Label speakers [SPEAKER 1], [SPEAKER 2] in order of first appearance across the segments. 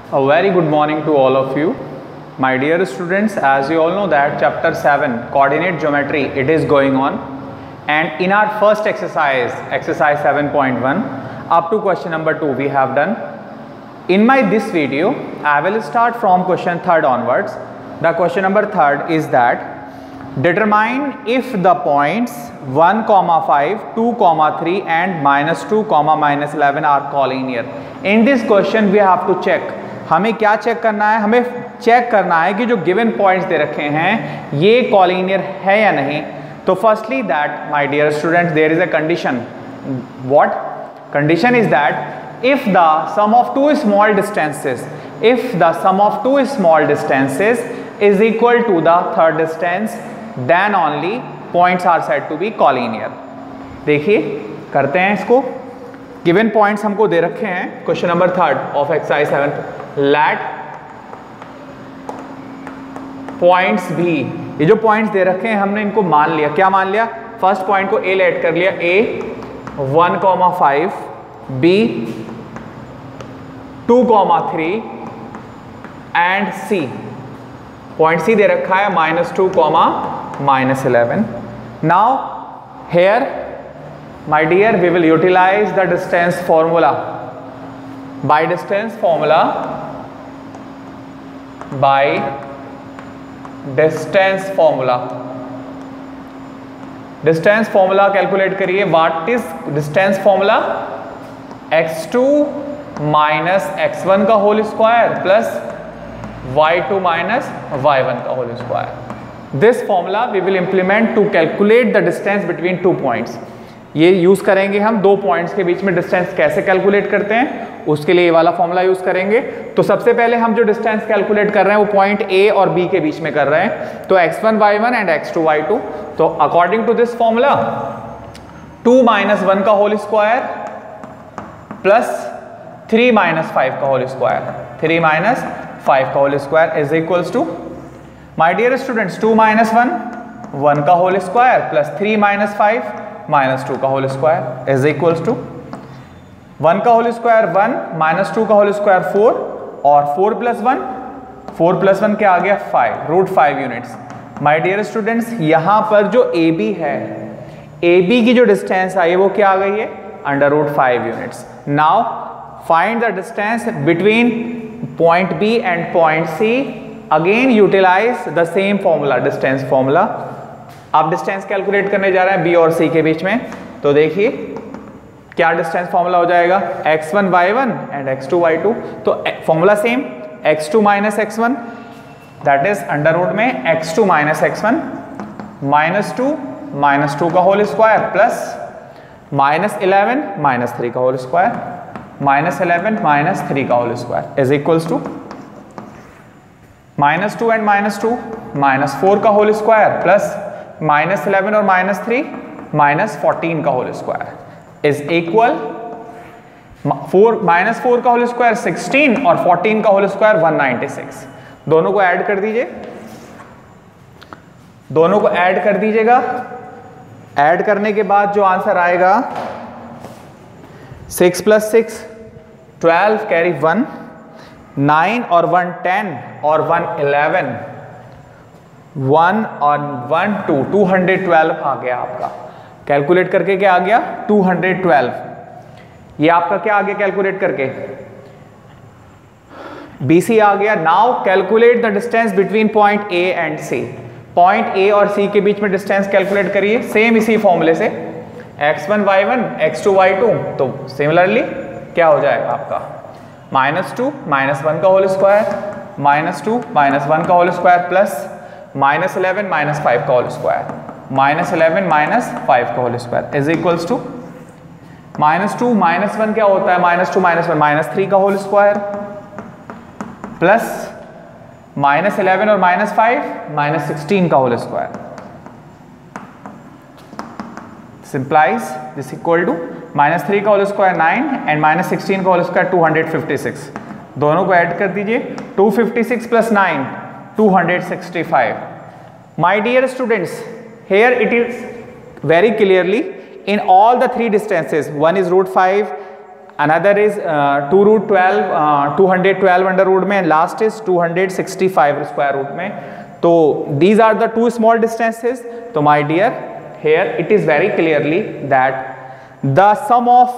[SPEAKER 1] A very good morning to all of you. My dear students, as you all know that chapter 7 coordinate geometry it is going on, and in our first exercise 7.1 up to question number 2 we have done. In this video I will start from question 3rd onwards. The question number 3rd is that determine if the points 1, 5, 2, 3 and -2, -11 are collinear. In this question we have to check. हमें क्या check करना है? हमें check करना है कि जो given points दे रखे हैं ये कॉलिनियर है या नहीं. तो firstly that my dear students there is a condition. What condition is that if the sum of two small distances is equal to the third distance, then only points are said to be collinear. देखिए करते हैं इसको. Given points हमको दे रखे हैं question number 3rd of exercise 7. Let points भी, ये जो पॉइंट्स दे रखे हैं हमने इनको मान लिया. क्या मान लिया? फर्स्ट पॉइंट को ए लेट कर लिया. A 1, 5, B 2, 3 and C. Point C दे रखा है -2, -11. Now here my dear we will utilize the distance formula. By distance formula calculate करिए. What is distance formula? x2 minus x1 का whole square plus y2 minus y1 का whole square. This formula we will implement to calculate the distance between two points. ये यूज करेंगे हम दो points के बीच में डिस्टेंस कैसे कैलकुलेट करते हैं उसके लिए ये वाला फॉर्मूला यूज करेंगे. तो सबसे पहले हम जो डिस्टेंस कैलकुलेट कर रहे हैं वो पॉइंट ए और बी के बीच में कर रहे हैं. तो x1 y1 and x2 y2. तो अकॉर्डिंग टू दिस फॉर्मूला 2 - 1 का होल स्क्वायर प्लस 3 - 5 का होल स्क्वायर, 3 - 5 का whole square is equals to, my dear students, 2 - 1 का होल स्क्वायर प्लस 3 - 5 -2 का whole square is equals to 1 का होल स्क्वायर 1, -2 का whole square 4 और 4 + 1 क्या आ गया? 5, √5 यूनिट्स. माय डियर स्टूडेंट्स यहां पर जो AB है, AB की जो डिस्टेंस आई है वो क्या आ गई है? √5 units. Now find the distance between point B and point C. Again utilize the same formula, distance formula. आप डिस्टेंस कैलकुलेट करने जा रहे हैं B और C के बीच में. तो देखिए क्या डिस्टेंस फॉर्मूला हो जाएगा? x1 y1 and x2 y2. तो formula same, x2 - x1 that is under में x2 - x1 -2 का होल स्क्वायर प्लस -11 -3 का होल स्क्वायर, -11 -3 का whole square is equals to -2 and -2 -4 का होल स्क्वायर प्लस -11 और -3 -14 का होल स्क्वायर इज इक्वल -4 का whole square 16 और 14 का होल स्क्वायर 196. दोनों को ऐड कर दीजिए, दोनों को ऐड कर दीजिएगा. ऐड करने के बाद जो आंसर आएगा 6 + 6 12 कैरी 1, 9 और 1 10 और 1 11, 1 और 1 2 212 आ गया आपका. कैलकुलेट करके क्या आ गया? 212. ये आपका क्या आ गया कैलकुलेट करके? BC आ गया. Now calculate the distance between point A and C. Point A और C के बीच में डिस्टेंस कैलकुलेट करिए सेम इसी फॉर्मूले से. x1 y1 x2 y2. तो सिमिलरली क्या हो जाएगा आपका? -2 - 1 का होल स्क्वायर, -2 - 1 का होल स्क्वायर प्लस -11 - 5 का होल स्क्वायर, -11 - 5 का whole square is equals to -2 - 1 क्या होता है? -2 - 1 -3 का होल स्क्वायर प्लस -11 और -5 -16 का whole square. Simplify this equal to -3 का होल स्क्वायर 9 एंड -16 का होल स्क्वायर 256. दोनों को ऐड कर दीजिए. 256 + 9 265. My dear students, here it is very clearly in all the three distances, one is √5 another is 2 root 12 212 under root में, and last is 265 square root में. तो these are the two small distances. तो my dear, here it is very clearly that the sum of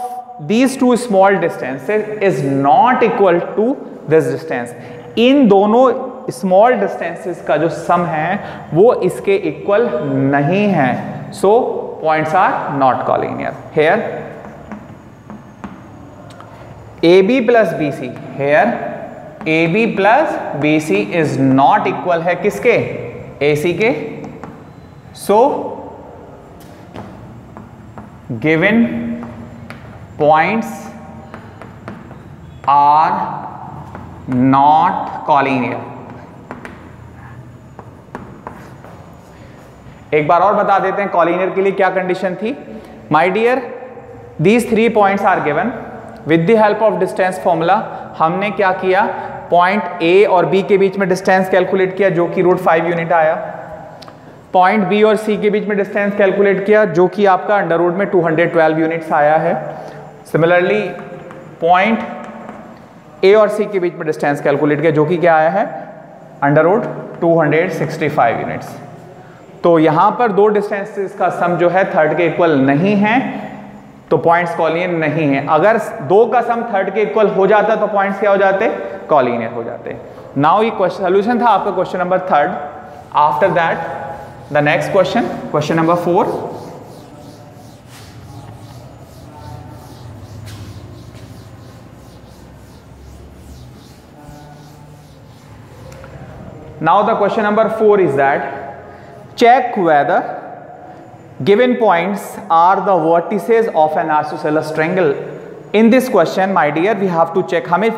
[SPEAKER 1] these two small distances is not equal to this distance. इन दोनों small distances का जो सम है वो इसके equal नहीं है. So points are not collinear. Here AB plus BC, here AB plus BC is not equal है किसके? AC के. So given points are not collinear. एक बार और बता देते हैं कॉलिनियर के लिए क्या कंडीशन थी. My dear, these 3 points are given with the help of distance formula. हमने क्या किया, पॉइंट A और B के बीच में डिस्टेंस कैलकुलेट किया जो कि √5 यूनिट आया. पॉइंट B और C के बीच में डिस्टेंस कैलकुलेट किया जो कि आपका अंडर रूट में 212 यूनिट्स आया है. सिमिलरली पॉइंट A और C के बीच में डिस्टेंस कैलकुलेट किया जो कि क्या आया है, अंडर रूट 265 यूनिट्स. तो यहां पर दो डिस्टेंसेस का सम जो है थर्ड के इक्वल नहीं है, तो पॉइंट्स कॉलिनियर नहीं है. अगर दो का सम थर्ड के इक्वल हो जाता तो पॉइंट्स क्या हो जाते, कॉलिनियर हो जाते. नाउ ये क्वेश्चन सोल्यूशन था आपका question number 3. After that the next question number 4. Now the question number 4 is that check whether given points are the vertices of an isosceles triangle. In this question my dear we have to check, हमें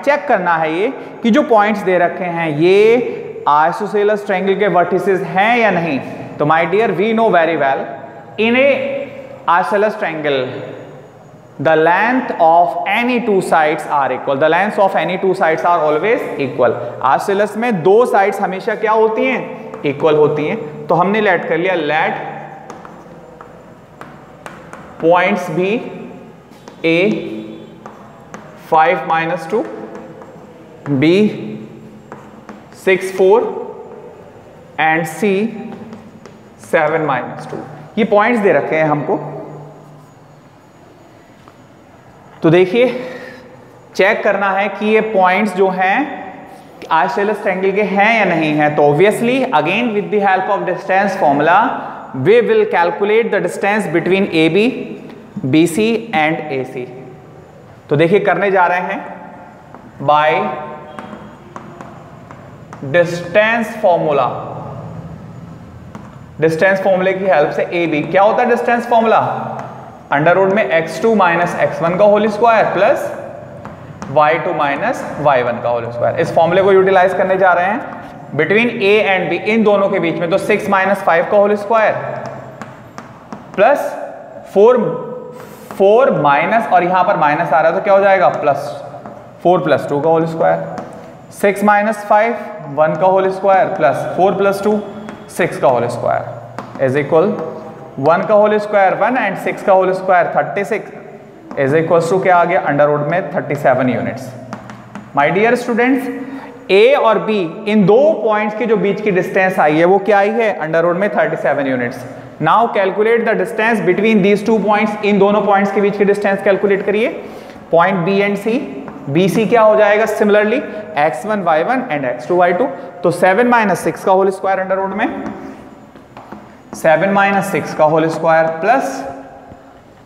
[SPEAKER 1] check करना है ये कि जो points दे रखे हैं ये isosceles triangle के vertices हैं या नहीं. तो my dear we know very well in a isosceles triangle the length of any two sides are equal. The lengths of any two sides are always equal. Isosceles में दो sides हमेशा क्या होती हैं, इक्वल होती हैं. तो हमने लेट कर लिया, लेट पॉइंट्स भी A 5 - 2, B 6 4 एंड C 7 - 2. ये पॉइंट्स दे रखे हैं हमको. तो देखिए चेक करना है कि ये पॉइंट्स जो हैं आइसोसेलेस ट्रायंगल के हैं या नहीं हैं. तो obviously again with the help of distance formula we will calculate the distance between AB, BC and AC. तो देखिए करने जा रहे हैं बाय डिस्टेंस फॉर्मूला. डिस्टेंस फॉर्मूले की हेल्प से AB क्या होता है, डिस्टेंस फॉर्मूला अंडर रूट में x2 - x1 का whole square plus y2 - y1 का होल स्क्वायर. इस फॉर्मूले को यूटिलाइज करने जा रहे हैं बिटवीन A एंड B, इन दोनों के बीच में. तो 6 - 5 का होल स्क्वायर प्लस 4 माइनस, और यहां पर माइनस आ रहा है तो क्या हो जाएगा, प्लस 4 + 2 का होल स्क्वायर. 6 - 5 1 का होल स्क्वायर प्लस 4 + 2 6 का होल स्क्वायर इज इक्वल 1 का होल स्क्वायर 1 एंड 6 का whole square 36 is equal to क्या आ गया, अंडर रूट में 37 units. My dear students, A और B इन दो पॉइंट्स के जो बीच की डिस्टेंस आई है वो क्या आई है, अंडर रूट में 37 units. Now calculate the distance between these two points. इन दोनों पॉइंट्स के बीच की डिस्टेंस कैलकुलेट करिए. Point B and C. BC क्या हो जाएगा, similarly x1 y1 and x2 y2. तो 7 - 6 का होल स्क्वायर अंडर रूट में 7 - 6 का होल स्क्वायर प्लस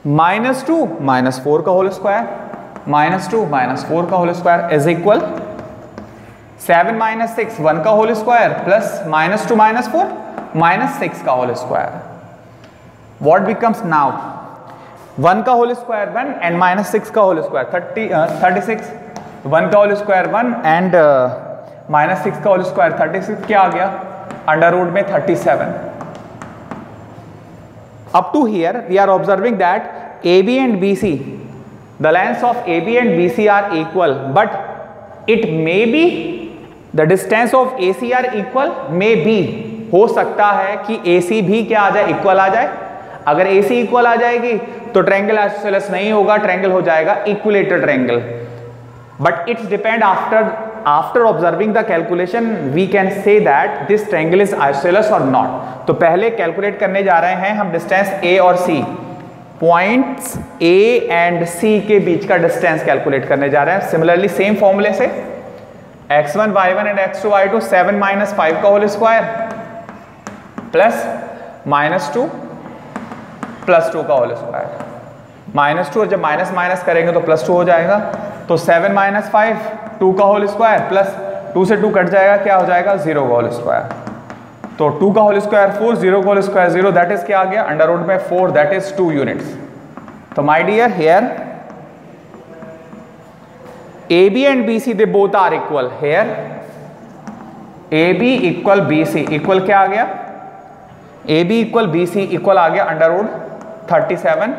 [SPEAKER 1] -2 - 4 का होल स्क्वायर -2 - 4 का होल स्क्वायर इज इक्वल 7 - 6 1 का होल स्क्वायर प्लस -2 - 4 -6 का whole square. What becomes now, 1 का होल स्क्वायर 1 एंड -6 का होल स्क्वायर 36. 1 का होल स्क्वायर 1 एंड -6 का होल स्क्वायर 36 क्या आ गया, अंडर रूट में 37. Up to here we are observing that AB and BC, the lengths of AB and BC are equal, but it may be the distance of AC are equal, may be, हो सकता है कि AC भी क्या आ जाए, equal आ जाए. अगर AC equal आ जाएगी तो ट्रायंगल आइसोसेलेस नहीं होगा, ट्रायंगल हो जाएगा equilateral triangle. But it's depend after observing the calculation we can say that this triangle is isosceles और नॉट। तो पहले कैलकुलेट करने जा रहे हैं हम डिस्टेंस A और C, points A and C के बीच का डिस्टेंस कैलकुलेट करने जा रहे हैं। सिमिलरली सेम फॉर्मूले से x1 y1 and x2 y2 7 - 5 का होल स्क्वायर प्लस -2 +2 का होल स्क्वायर, -2 और जब माइनस माइनस करेंगे तो +2 हो जाएगा। तो 7 - 5 2 का होल स्क्वायर प्लस 2 से 2 कट जाएगा, क्या हो जाएगा 0 का होल स्क्वायर। तो 2 का होल स्क्वायर 4, 0 का होल स्क्वायर 0, दैट इज क्या आ गया अंडर रूट में 4, दैट इज 2 यूनिट्स। तो my dear here AB and BC they both are equal here, AB equal BC equal क्या आ गया, AB इक्वल BC इक्वल आ गया under root 37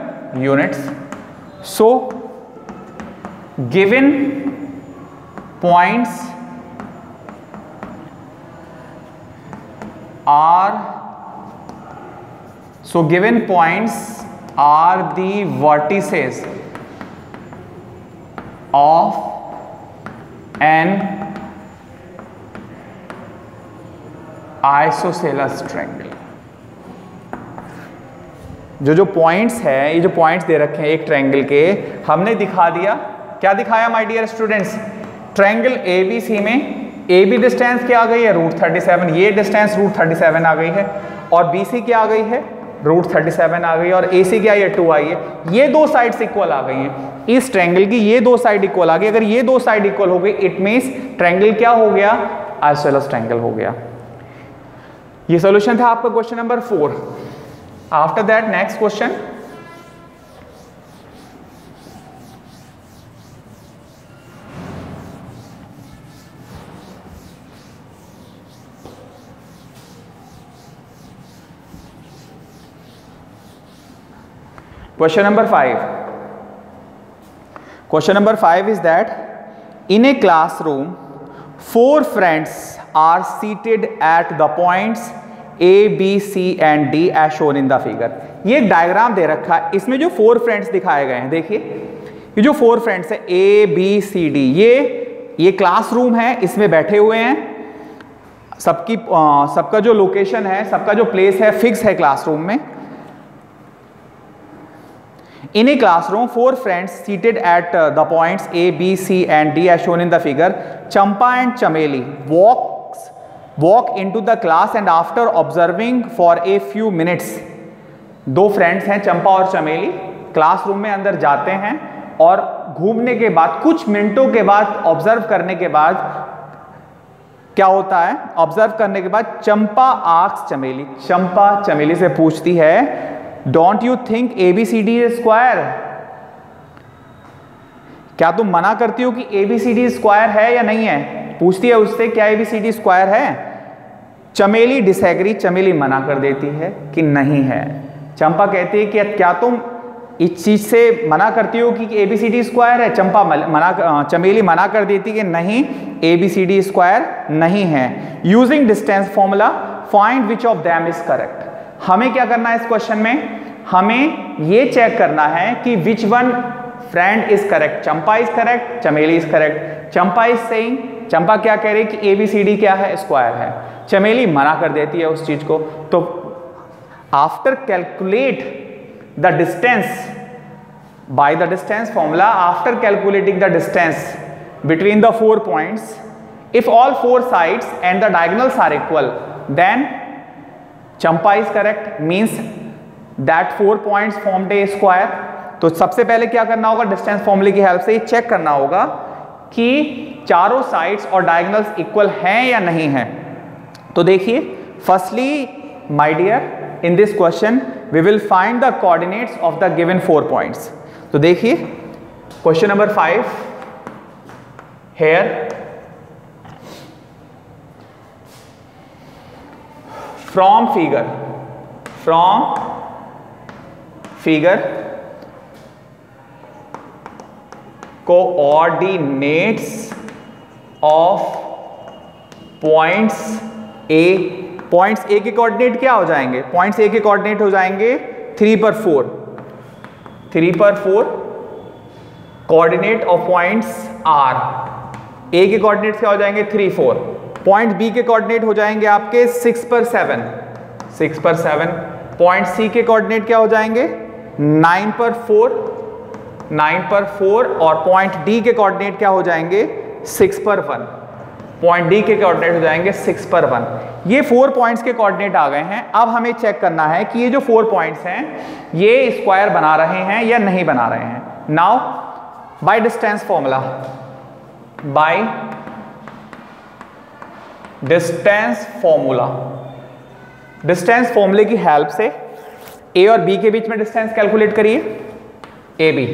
[SPEAKER 1] units. So given points are the vertices of an isosceles triangle। जो points है, ये जो points दे रखे हैं एक ट्रायंगल के, हमने दिखा दिया, क्या दिखाया my dear students, triangle ABC में AB डिस्टेंस क्या आ गई है √37, ये डिस्टेंस √37 आ गई है, और BC क्या आ गई है √37 आ गई, और AC क्या है 2 आई है। ये दो साइड्स इक्वल आ गई हैं, इस ट्रायंगल की ये दो साइड इक्वल आ गई। अगर ये दो साइड इक्वल हो गई इट मींस ट्रायंगल क्या हो गया, आइसोसेलेस ट्रायंगल हो गया। ये सॉल्यूशन था आपका question number 4। After that next question, question number 5. Question number 5 is that in a classroom 4 friends are seated at the points A, B, C and D as shown in the figure। ये एक diagram दे रखा है, इसमें जो 4 friends दिखाए गए हैं, देखिए ये जो 4 फ्रेंड्स है A, B, C, D, ये क्लासरूम है, इसमें बैठे हुए हैं, सबका जो लोकेशन है, सबका जो प्लेस है फिक्स है क्लासरूम में। In a classroom 4 friends seated at the points A, B, C and D as shown in the figure, Champa and Chameli walk into the class and after observing for a few minutes, दो friends हैं चंपा और चमेली, classroom में अंदर जाते हैं और घूमने के बाद कुछ मिनटों के बाद ऑब्जर्व करने के बाद क्या होता है, ऑब्जर्व करने के बाद चंपा आस्क्स चमेली, चंपा चमेली से पूछती है don't you think ABCD is square, क्या तुम मना करती हो कि ABCD स्क्वायर है या नहीं है, पूछती है उससे क्या ABCD स्क्वायर है। चमेली डिसएग्री, चमेली मना कर देती है कि नहीं है। चंपा कहती है कि क्या तुम इस चीज से मना करती हो कि ABCD स्क्वायर है, चमेली मना कर देती है कि नहीं ABCD स्क्वायर नहीं है। Using distance formula find which of them is correct. हमें क्या करना है इस क्वेश्चन में, हमें ये चेक करना है कि which one friend is correct, Champa is correct, Chameli is correct. Champa is saying, Champa क्या कह रही है कि ABCD क्या है, स्क्वायर है, चमेली मना कर देती है उस चीज को। तो after calculate the distance by the distance formula, after calculating the distance between the 4 points, if all 4 sides and the diagonals are equal then Champa is correct, means that 4 points formed a square। तो सबसे पहले क्या करना होगा, distance फॉर्मूले की help से ये चेक करना होगा कि चारों साइड्स और डायगोनल्स इक्वल हैं या नहीं हैं। तो देखिए firstly my dear in this question we will find the coordinates of the given 4 points. तो देखिए question number 5 here, from figure coordinates of points A के कोऑर्डिनेट क्या हो जाएंगे, पॉइंट्स A के कोऑर्डिनेट हो जाएंगे 3 पर 4, 3 पर 4 कोऑर्डिनेट ऑफ पॉइंट्स आर, ए के कोऑर्डिनेट क्या हो जाएंगे 3 4, पॉइंट बी के कोऑर्डिनेट हो जाएंगे आपके 6 पर 7, 6 पर 7, पॉइंट सी के कोऑर्डिनेट क्या हो जाएंगे 9 पर 4, 9 पर 4, और पॉइंट डी के कोऑर्डिनेट क्या हो जाएंगे 6 पर 1, पॉइंट डी के कोऑर्डिनेट हो जाएंगे 6 पर 1। ये 4 पॉइंट्स के कोऑर्डिनेट आ गए हैं। अब हमें चेक करना है कि ये जो 4 पॉइंट्स हैं ये स्क्वायर बना रहे हैं या नहीं बना रहे हैं। Now by distance formula, by distance formula, distance फॉर्मूले की हेल्प से ए और बी के बीच में डिस्टेंस कैलकुलेट करिए। A B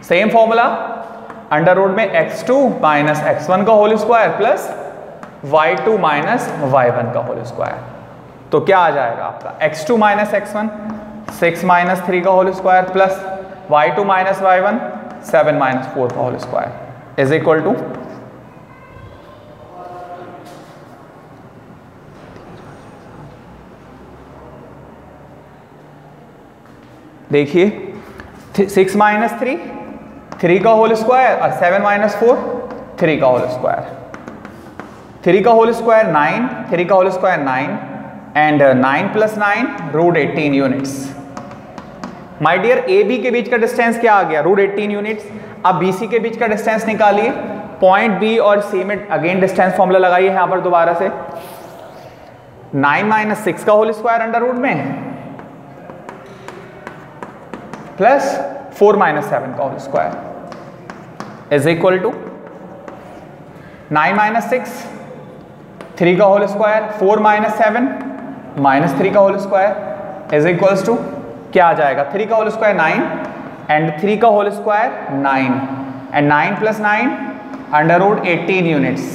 [SPEAKER 1] same formula, under root में x2 माइनस x1 का whole square plus y2 minus y1 का होल स्क्वायर। तो क्या आ जाएगा आपका x2 माइनस x1 6 माइनस 3 का whole square plus y2 minus y1 7 minus 4 का whole square is equal to, देखिए 6 माइनस 3 3 का होल स्क्वायर और 7 माइनस 4 3 का होल स्क्वायर, 3 का होल स्क्वायर 9, 3 का whole square 9 and 9 plus 9 root 18 units. My dear A B के बीच का डिस्टेंस क्या आ गया रूट 18 यूनिट्स। अब बी सी के बीच का डिस्टेंस निकालिए, पॉइंट बी और सी में अगेन डिस्टेंस फॉर्मूला लगाइए यहां पर दोबारा से, 9 माइनस 6 का होल स्क्वायर अंडर रूट में प्लस 4 माइनस 7 का whole square is equal to 9 minus 6 3 का होल स्क्वायर, 4 माइनस 7 माइनस 3 का whole square is equals to क्या आ जाएगा 3 का होल स्क्वायर 9 एंड 3 का whole square 9 and 9 plus 9 under root 18 units.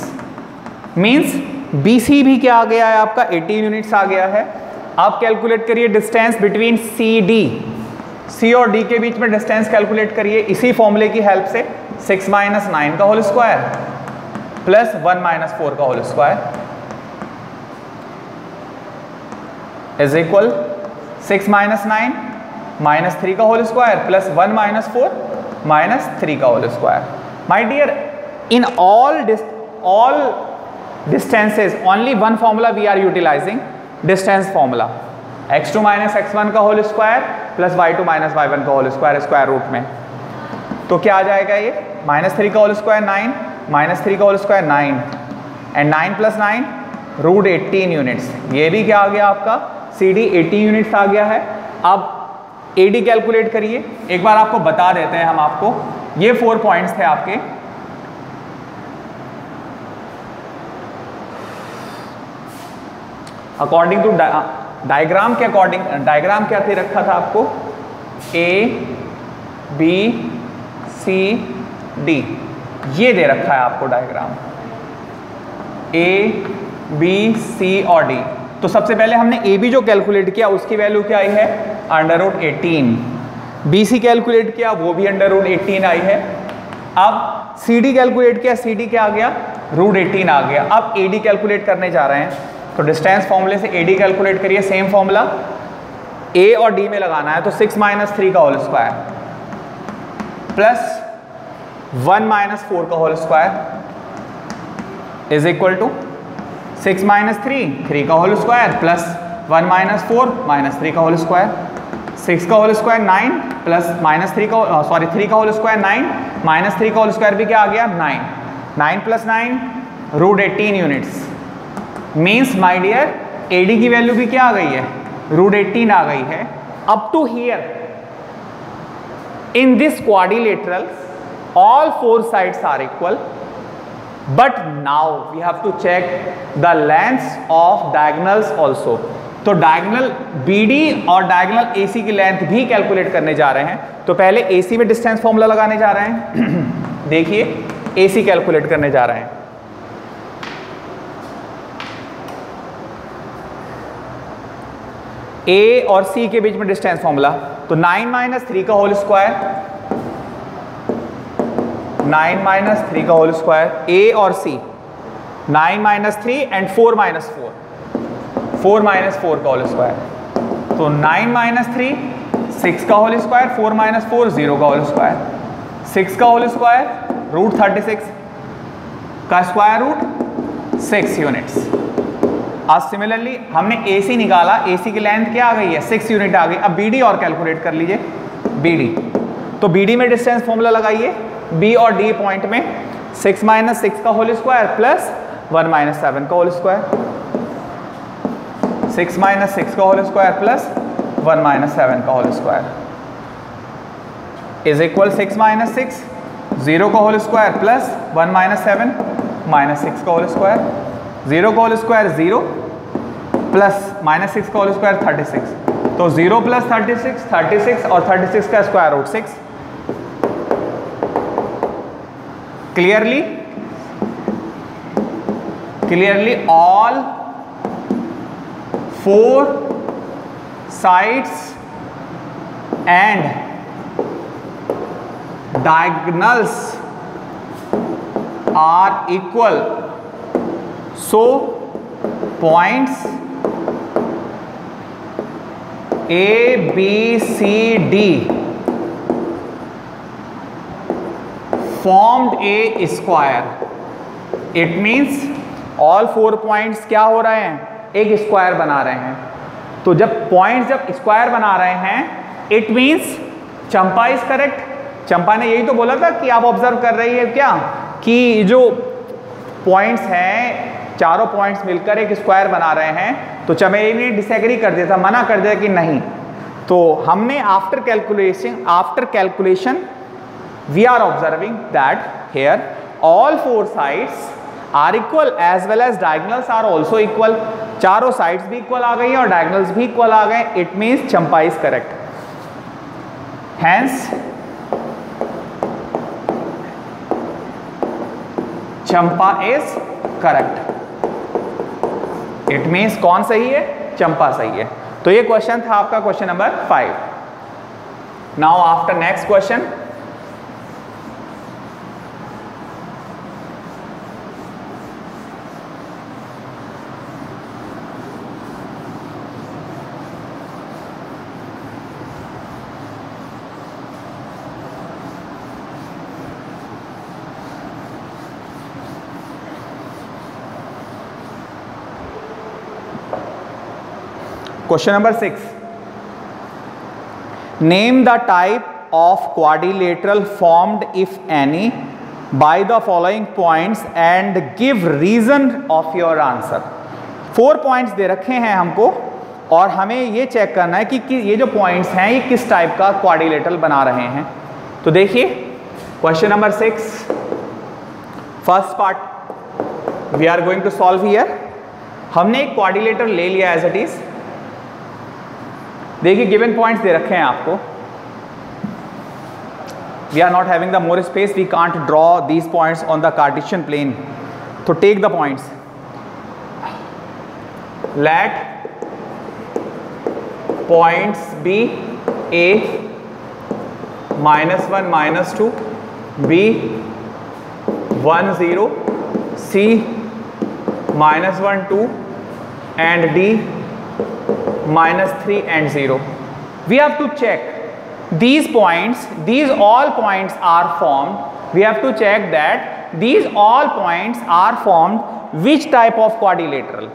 [SPEAKER 1] Means B C भी क्या आ गया है आपका 18 यूनिट्स आ गया है। अब कैलकुलेट करिए डिस्टेंस बिटवीन सी डी, सी और डी के बीच में डिस्टेंस कैलकुलेट करिए इसी फॉर्मूले की हेल्प से, 6 माइनस 9 का होल स्क्वायर प्लस 1 माइनस 4 का whole square is equal 6 minus 9 minus 3 का whole square plus 1 minus 4 minus 3 का whole square. My dear in all distances only one formula we are utilizing, distance formula, x2 minus x1 का whole square plus y2 minus y1 का whole square square root में। तो क्या आ जाएगा ये minus 3 का होल स्क्वायर 9 माइनस 3 का whole square 9 and 9 plus 9 root 18 units. ये भी क्या आ गया आपका सी डी 80 यूनिट्स आ गया है। अब ए डी कैलकुलेट करिए, एक बार आपको बता देते हैं हम आपको, ये 4 पॉइंट्स थे आपके, अकॉर्डिंग टू डायग्राम के अकॉर्डिंग, डायग्राम क्या दे रखा था आपको ए बी सी डी, ये दे रखा है आपको डायग्राम ए बी सी और डी। तो सबसे पहले हमने ए बी जो कैलकुलेट किया उसकी वैल्यू क्या आई है under root 18, B C calculate किया वो भी अंडर रूट 18 आई है। अब सी डी कैलकुलेट किया, सी डी क्या आ गया रूट 18 आ गया। अब ए डी कैलकुलेट करने जा रहे हैं, तो डिस्टेंस फॉर्मूले से ए डी कैलकुलेट करिए, सेम फॉर्मूला ए और डी में लगाना है। तो 6 माइनस 3 का होल स्क्वायर प्लस 1 माइनस 4 का whole square is equal to 6 minus 3 का whole square plus 1 minus 4 minus 3 का होल स्क्वायर, 6 का होल स्क्वायर 9 प्लस माइनस 3 का 3 का होल स्क्वायर 9 माइनस 3 का होल स्क्वायर भी क्या आ गया 9, 9 plus 9 root 18 units. Means my dear A D की वैल्यू भी क्या आ गई है रूट 18 आ गई है। Up to here in this quadrilateral all 4 sides are equal, but now we have to check the lengths of diagonals also। तो डायगोनल BD और डायगोनल AC की लेंथ भी कैलकुलेट करने जा रहे हैं। तो पहले AC में डिस्टेंस फॉर्मूला लगाने जा रहे हैं देखिए AC कैलकुलेट करने जा रहे हैं। A और C के बीच में डिस्टेंस फॉर्मूला, तो 9 माइनस 3 का होल स्क्वायर, 9 माइनस 3 का होल स्क्वायर, A और C 9 minus 3 and 4 minus 4, 4 minus 4 का होल स्क्वायर। तो 9 माइनस 3 6 का होल स्क्वायर, 4 माइनस 4 0 का होल स्क्वायर, 6 का होल स्क्वायर रूट 36 का स्क्वायर रूट 6 यूनिट्स। आज सिमिलरली हमने AC निकाला, AC की लेंथ क्या आ गई है 6 यूनिट आ गई। अब BD और कैलकुलेट कर लीजिए, BD। तो BD में डिस्टेंस फॉर्मूला लगाइए, B और D पॉइंट में 6 माइनस 6 का होल स्क्वायर प्लस 1 माइनस 7 का होल स्क्वायर, 6 माइनस 6 का होल स्क्वायर प्लस 1 माइनस 7 का whole square is equal 6 minus 6 0 का whole square plus 1 minus 7 minus 6 का होल स्क्वायर, 0 का होल स्क्वायर 0 प्लस माइनस 6 का होल स्क्वायर 36, तो 0 प्लस 36 36 और 36 का square root 6। Clearly all 4 sides and diagonals are equal, so points A, B, C, D formed a square. It means all 4 points क्या हो रहे हैं, एक स्क्वायर बना रहे हैं। तो जब पॉइंट्स जब स्क्वायर बना रहे हैं it means Champa is correct. Champa ने यही तो बोला था कि आप ऑब्जर्व कर रही है क्या कि जो पॉइंट्स हैं चारों पॉइंट्स मिलकर एक स्क्वायर बना रहे हैं। तो चमेली ने डिसएग्री कर दिया था, मना कर दिया कि नहीं। तो हमने after calculation we are observing that here all 4 sides are equal as well as diagonals are also equal. चारों साइड्स भी इक्वल आ गई और डायगोनल्स भी इक्वल आ गए। It means Champa is correct. Hence Champa is correct. It means कौन सही है, चंपा सही है। तो ये क्वेश्चन था आपका question number 5। Now after next question, Question number 6. Name the type of quadrilateral formed, if any, by the following points and give reason of your answer. 4 points दे रखे हैं हमको और हमें ये चेक करना है कि ये जो points हैं ये किस टाइप का quadrilateral बना रहे हैं। तो देखिए question number 6, first part we are going to solve here. हमने एक quadrilateral ले लिया as it is। देखिए गिवन पॉइंट्स दे रखे हैं आपको। We are not having the more space, we can't draw these points on the Cartesian plane. तो take the points, let points be A -1 -2, B 1 0, C -1 2 and D -3 and 0. We have to check these points, these all points are formed. We have to check that these all points are formed which type of quadrilateral.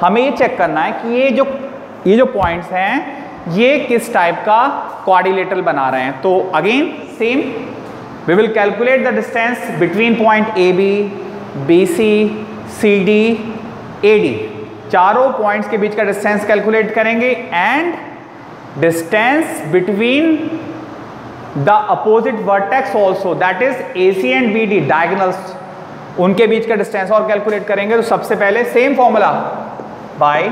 [SPEAKER 1] हमें ये check करना है कि ये जो points हैं ये किस टाइप का quadrilateral बना रहे हैं। तो again same, we will calculate the distance between point AB, BC, CD, AD। चारों पॉइंट्स के बीच का डिस्टेंस कैलकुलेट करेंगे and distance between the opposite vertex also, that is AC and BD diagonals, उनके बीच का डिस्टेंस और कैलकुलेट करेंगे। तो सबसे पहले same formula by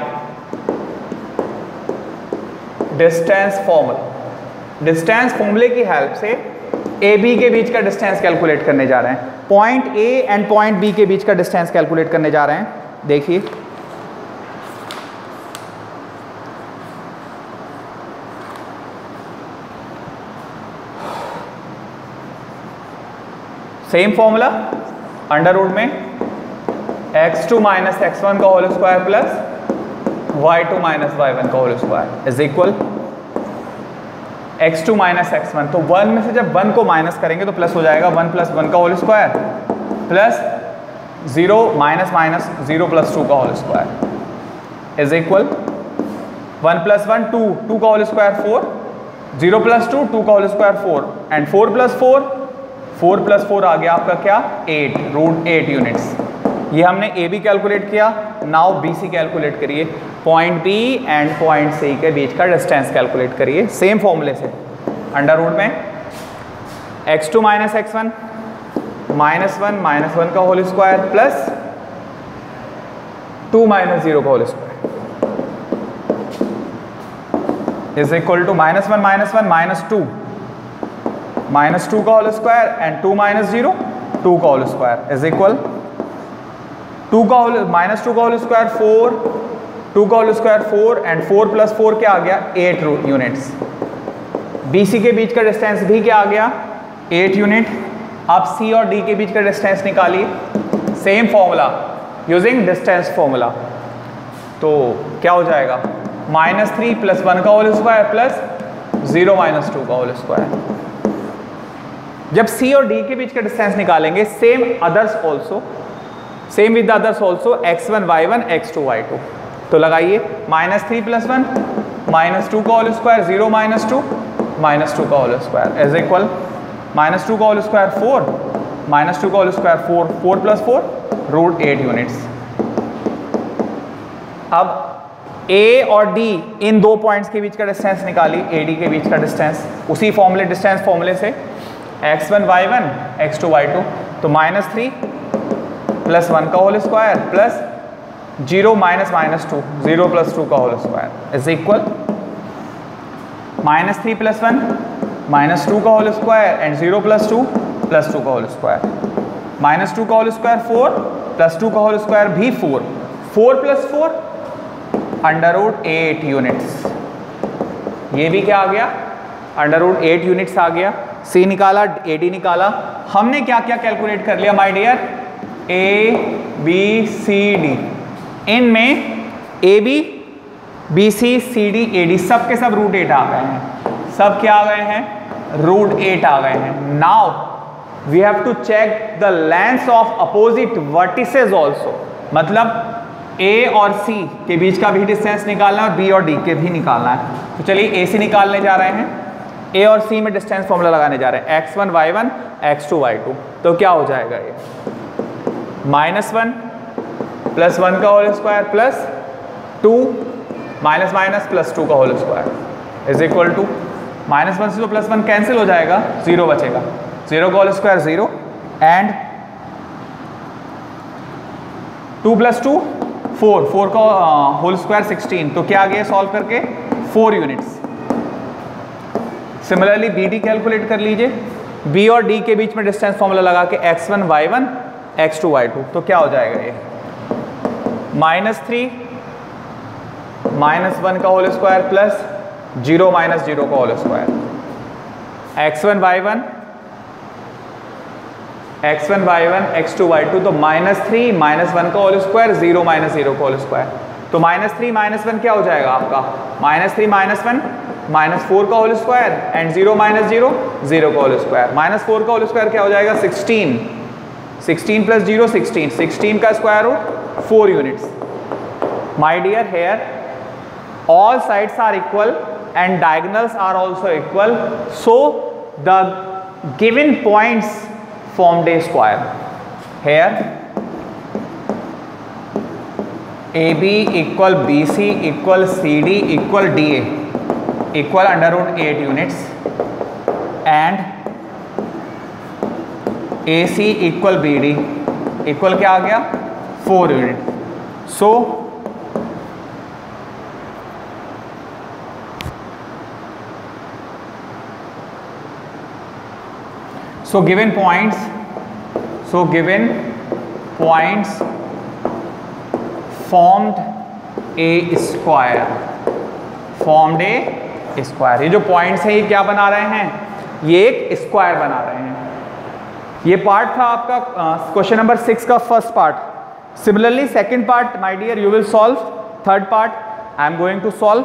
[SPEAKER 1] distance formula, distance फॉर्मूले की हेल्प से AB के बीच का डिस्टेंस कैलकुलेट करने जा रहे हैं। Point A and point B के बीच का डिस्टेंस कैलकुलेट करने जा रहे हैं। देखिए सेम फॉर्मूला, अंडर रूट में x2 माइनस x1 का whole square plus y2 minus y1 का whole square is equal x2 minus x1, तो 1 में से जब 1 को माइनस करेंगे तो प्लस हो जाएगा 1 प्लस 1 का whole square plus 0 minus minus 0 plus 2 का whole square is equal 1 plus 1 2, 2 का होल स्क्वायर 4, 0 प्लस 2, 2 का whole square 4 and 4 plus 4, 4 plus 4 आ गया आपका क्या 8, रूट 8 यूनिट्स। ये हमने ए बी कैलकुलेट किया, नाउ बी सी कैलकुलेट करिए, point B and point C के बीच का डिस्टेंस कैलकुलेट करिए सेम फॉर्मूले से। अंडर रूट में x2 माइनस x1 माइनस 1 का होल स्क्वायर प्लस 2 माइनस 0 का whole square is equal to -1 minus 2 का होल स्क्वायर एंड 2 माइनस 0 2 का होल स्क्वायर इज इक्वल 2 का होल माइनस 2 का होल स्क्वायर 4, 2 का होल स्क्वायर 4 एंड 4 प्लस 4 क्या आ गया 8 यूनिट्स। BC के बीच का डिस्टेंस भी क्या आ गया 8 यूनिट। अब C और D के बीच का डिस्टेंस निकालिए, same formula using distance formula, तो क्या हो जाएगा -3 प्लस 1 का होल स्क्वायर प्लस 0 माइनस 2 का होल स्क्वायर। जब C और D के बीच का डिस्टेंस निकालेंगे same with others also x1 y1 x2 y2, तो लगाइए -3 प्लस 1 -2 का होल स्क्वायर 0 माइनस 2 -2 का होल स्क्वायर इज इक्वल -2 का होल स्क्वायर 4 -2 का whole square 4, 4 plus 4 root 8 units. अब A और D इन दो पॉइंट्स के बीच का डिस्टेंस निकाली, AD के बीच का डिस्टेंस उसी फॉर्मूले डिस्टेंस फॉर्मूले से x1 y1 x2 y2, तो -3 प्लस 1 का whole square plus 0 minus minus 2 0 plus 2 का whole square is equal -3 plus 1 -2 का whole square and 0 plus 2 plus 2 का होल स्क्वायर, -2 का होल स्क्वायर 4 प्लस 2 का होल स्क्वायर भी 4, 4 प्लस 4 अंडर रूट 8 यूनिट्स। ये भी क्या आ गया अंडर रूट 8 यूनिट्स आ गया। C निकाला, AD निकाला, हमने क्या क्या कैलकुलेट कर लिया my dear, A B C D, इनमें AB BC CD AD सब के सब रूट 8 आ गए हैं, सब क्या आ गए हैं रूट 8 आ गए हैं। Now we have to check the length of opposite vertices also, मतलब A और C के बीच का भी डिस्टेंस निकालना है और B और D के भी निकालना है। तो चलिए AC निकालने जा रहे हैं, A और C में डिस्टेंस फॉर्मूला लगाने जा रहे हैं x1 y1 x2 y2, तो क्या हो जाएगा ये -1 प्लस 1 का whole square plus 2 minus minus plus 2 का whole square is equal to -1 से तो +1 कैंसिल हो जाएगा, 0 बचेगा, 0 का होल स्क्वायर 0 एंड 2 प्लस 2 4 का होल स्क्वायर 16, तो क्या आ गया सॉल्व करके 4 यूनिट्स। सिमिलरली BD कैलकुलेट कर लीजिए, B और D के बीच में डिस्टेंस फॉर्मूला लगा के x1 y1 x2 y2, तो क्या हो जाएगा ये -3 -1 का होल स्क्वायर प्लस 0 माइनस 0 का whole square, x1 y1 x2 y2, तो -3 -1 का होल स्क्वायर 0 माइनस 0 का होल स्क्वायर, तो -3 -1 क्या हो जाएगा आपका -3 -1 -4 का होल स्क्वायर एंड 0 माइनस 0 0 का होल स्क्वायर, -4 का होल स्क्वायर क्या हो जाएगा 16, 16 प्लस 0 16, 16 का square root 4 units. My dear here all sides are equal and diagonals are also equal, so the given points formed a square. Here AB equal BC equal CD equal DA equal under root 8 units and AC equal BD equal क्या आ गया 4 unit. So given points formed a square, ये जो points हैं ये क्या बना रहे हैं, ये एक स्क्वायर बना रहे हैं। ये पार्ट था आपका क्वेश्चन नंबर 6 का first part. Similarly second part my dear you will solve, third part I am going to solve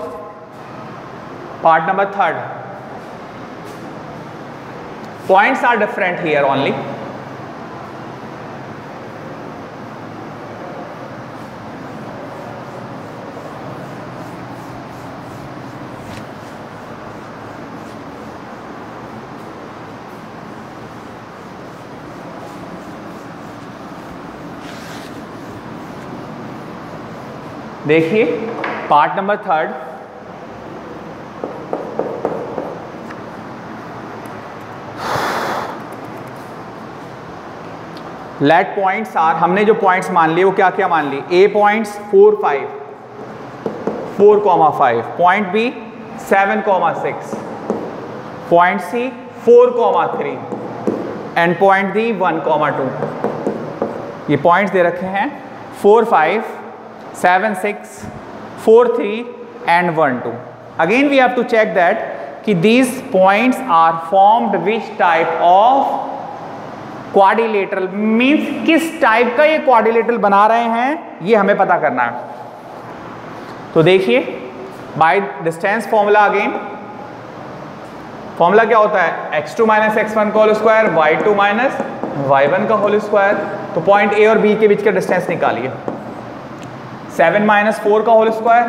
[SPEAKER 1] part number 3rd। Points are different here only. देखिए part number 3, let points are, हमने जो points मान लिए वो क्या क्या मान लिए? A points 4, 5, 4,5, point B 7,6, point C 4,3 and point D 1,2। ये पॉइंट्स दे रखे हैं 4, 5, 7, 6, 4, 3 and 1, 2. Again we have to check that कि these points are formed which type of quadrilateral, means किस टाइप का ये quadrilateral बना रहे हैं ये हमें पता करना है। तो देखिए by distance formula again, formula क्या होता है? x2 माइनस x1 का whole square, y2 minus y1 का होल स्क्वायर। तो पॉइंट ए और बी के बीच का डिस्टेंस निकालिए। 7 माइनस 4 का होल स्क्वायर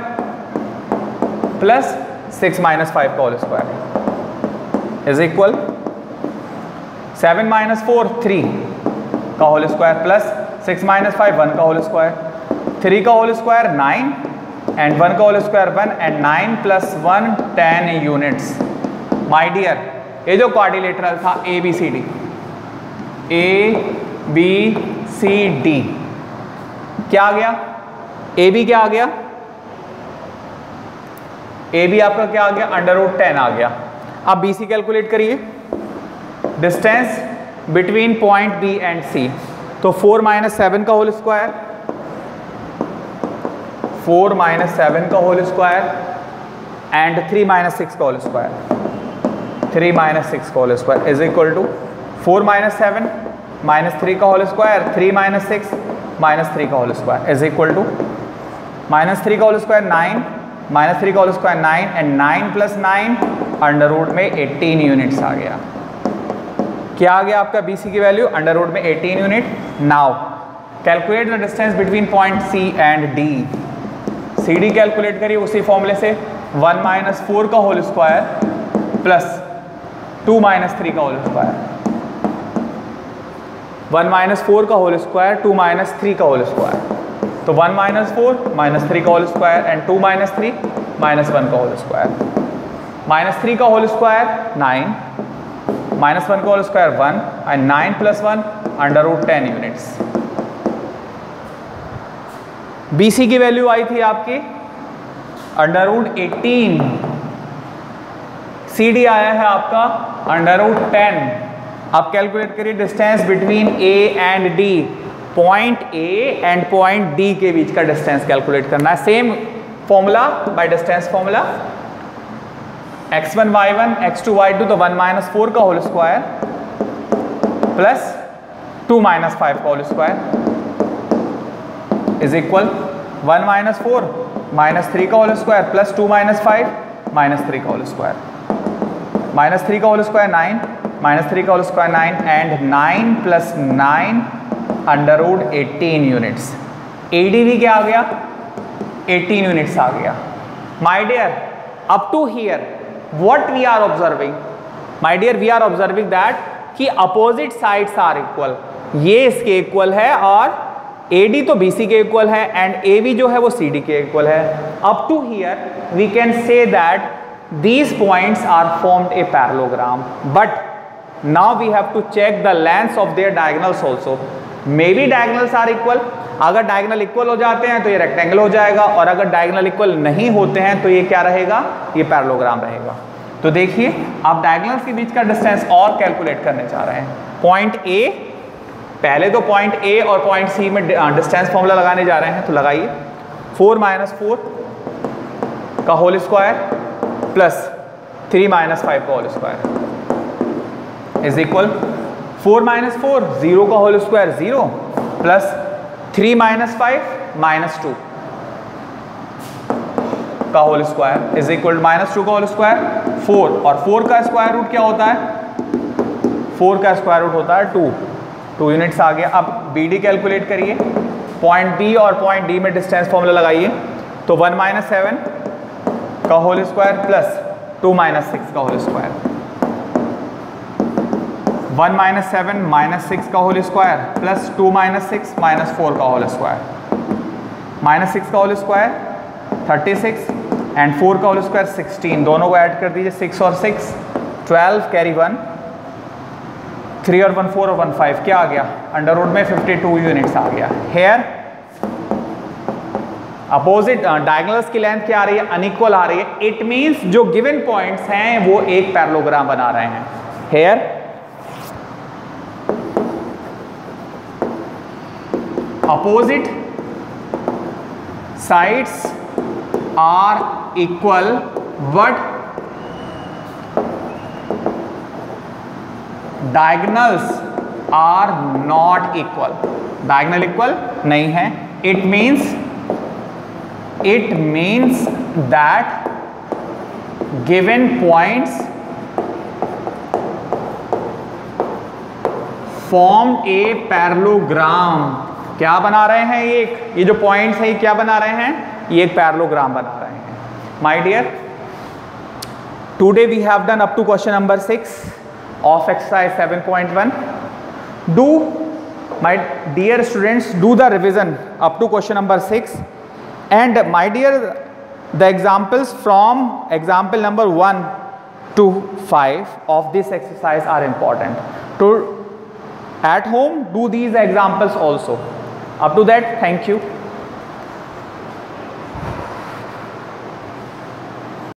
[SPEAKER 1] प्लस 6 माइनस 5 का whole square is equal 7 minus 4 3 का होल स्क्वायर प्लस 6 माइनस 5 1 का होल स्क्वायर। 3 का होल स्क्वायर 9 एंड 1 का whole square 1 and 9 plus 1 10 units. My dear, ये जो क्वाड्रिलेटरल था A B C D, A B C D क्या आ गया? ए बी क्या आ गया? ए बी आपका क्या आ गया? √10 आ गया। अब बी सी कैलकुलेट करिए, distance between point B and C. तो 4 माइनस 7 का होल स्क्वायर, 4 माइनस 7 का होल स्क्वायर एंड 3 माइनस 6 का होल स्क्वायर, 3 माइनस 6 का whole square is equal to 4 minus 7 minus 3 का होल स्क्वायर, 3 माइनस 6 माइनस 3 का whole square is equal to minus 3 का whole square 9, minus 3 का whole square 9 and 9 plus 9 under root में 18 units आ गया। क्या आ गया आपका बी सी की वैल्यू? अंडर रूट में 18 unit. Now calculate the distance between point C and D. C D calculate करिए उसी फॉर्मूले से, 1 माइनस 4 का होल स्क्वायर प्लस 2 माइनस 3 का होल स्क्वायर, 1 माइनस 4 का होल स्क्वायर 2 माइनस 3 का होल स्क्वायर। तो 1 माइनस 4 माइनस 3 का whole square and 2 minus 3 minus 1 का होल स्क्वायर। माइनस 3 का होल स्क्वायर 9, माइनस 1 का whole square 1 and 9 plus 1 under root 10 units. B C की value आई थी आपकी अंडर रूट 18, सी डी आया है आपका अंडर रूट 10। अब कैलकुलेट करिए distance between A and D. Point A and point D के बीच का डिस्टेंस कैलकुलेट करना है। Same formula by distance formula, x1 y1 x2 y2, तो 1 माइनस 4 का होल स्क्वायर प्लस 2 माइनस 5 का whole square is equal 1 minus 4 minus 3 का whole square plus 2 minus 5 minus 3 का होल स्क्वायर, माइनस 3 का होल स्क्वायर 9 माइनस 3 का whole square 9 and 9 plus 9 under root 18 units. एडीवी क्या आ गया? 18 यूनिट्स आ गया। My dear, up to here what we are observing? My dear, we are observing that कि अपोजिट साइड्स आर इक्वल। ये इसके इक्वल है और AD तो BC के इक्वल है एंड AB जो है वो CD के इक्वल है। Up to here we can say that these points are formed a parallelogram, but now we have to check the lengths of their diagonals also. Maybe diagonals are equal. अगर diagonal equal हो जाते हैं तो ये rectangle हो जाएगा और अगर डायगोनल इक्वल नहीं होते हैं तो ये क्या रहेगा? ये पैरेललोग्राम रहेगा। तो देखिए आप डायगोनल्स के बीच का डिस्टेंस और कैलकुलेट करने जा रहे हैं। पॉइंट ए, पहले तो पॉइंट ए और पॉइंट सी में डिस्टेंस फॉर्मूला लगाने जा रहे हैं, तो लगाइए 4 माइनस 4 का होल स्क्वायर प्लस 3 माइनस 5 का whole square is equal 4 minus 4 0 का whole square 0 plus 3 minus 5 minus 2 का whole square is equal minus 2 का होल स्क्वायर 4, और 4 का स्क्वायर रूट क्या होता है? 4 का स्क्वायर रूट होता है 2 यूनिट्स आ गया। अब बी डी कैलकुलेट करिए, पॉइंट बी और पॉइंट डी में डिस्टेंस फॉर्मूला लगाइए, तो 1 - 7 का होल स्क्वायर प्लस 2 - 6 का होल स्क्वायर, 1 - 7 - 6 का होल स्क्वायर प्लस 2 - 6 - 4 का होल स्क्वायर, -6 का होल स्क्वायर 36 एंड 4 का होल स्क्वायर 16, दोनों को ऐड कर दीजिए, 6 और 6 12, कैरी 1, 3 और 1 4 और 1 5, क्या आ गया अंडर रूट में 52 यूनिट्स आ गया। हेयर अपोजिट डायगोनल्स की लेंथ क्या आ रही है, अनइक्वल आ रही है, इट मींस जो गिवन पॉइंट्स हैं वो एक पैरेललोग्राम बना रहे हैं। Here opposite sides are equal but diagonals are not equal, diagonal equal नहीं है, it means that given points form a parallelogram, क्या बना रहे हैं ये जो पॉइंट्स है ये क्या बना रहे हैं, ये एक पैरेललोग्राम बना रहे हैं। My dear, today we have done up to question number 6 of exercise 7.1. Do my dear students do the revision up to question number 6 and my dear the examples from example number 1 to 5 of this exercise are important. To at home do these examples also. Up to that, thank you.